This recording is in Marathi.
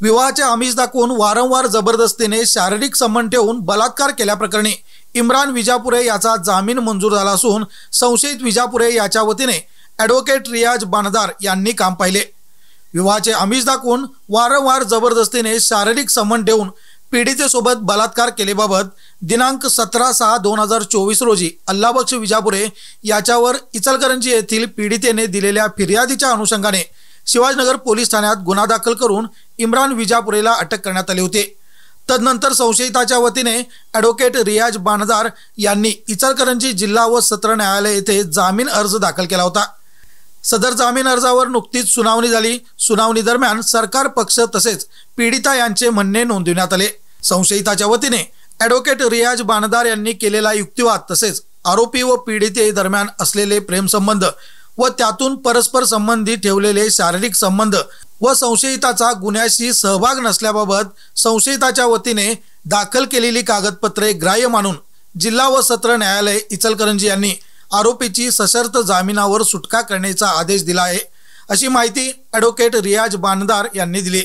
विवाहाचे आमिष दाखवून वारंवार जबरदस्तीने शारीरिक संबंध ठेवून बलात्कार केल्याप्रकरणी इम्रान विजापुरे याचा जामीन मंजूर झाला असून संशयित विजापुरे याच्या वतीने ॲडव्होकेट रियाज बाणदार यांनी काम पाहिले। विवाहाचे आमिष दाखवून वारंवार जबरदस्तीने शारीरिक संबंध ठेवून पीडितेसोबत बलात्कार केल्याबाबत दिनांक 17/6/2024 रोजी अल्लाबक्ष विजापुरे याच्यावर इचलकरंजी येथील पीडितेने दिलेल्या फिर्यादीच्या अनुषंगाने शिवाजीनगर पोलीस ठाण्यात गुन्हा दाखल करून इम्रान विजापुरेला अटक करण्यात आली होती। तदनंतर संशयिताच्या वतीने ॲडव्होकेट रियाज बाणदार यांनी इचलकरंजी जिल्हा व सत्र न्यायालय येथे जामीन अर्ज दाखल केला होता। सदर जामीन अर्जावर नुकतीच सुनावणी झाली। सुनावणी दरम्यान सरकार पक्ष तसेच पीडिता यांचे म्हणणे नोंदविण्यात आले। संशयिताच्या वतीने ॲडव्होकेट रियाज बाणदार यांनी केलेला युक्तिवाद तसेच आरोपी व पीडिते दरम्यान असलेले प्रेमसंबंध व त्यातून परस्पर संबंधी ठेवलेले शारीरिक संबंध व संशयिताचा गुन्ह्याशी सहभाग नसल्याबाबत संशयिताच्या वतीने दाखल केलेली कागदपत्रे ग्राह्य मानून जिल्हा व सत्र न्यायालय इचलकरंजी यांनी आरोपीची सशर्त जामिनावर सुटका करण्याचा आदेश दिला आहे, अशी माहिती ॲडव्होकेट रियाज बाणदार यांनी दिली।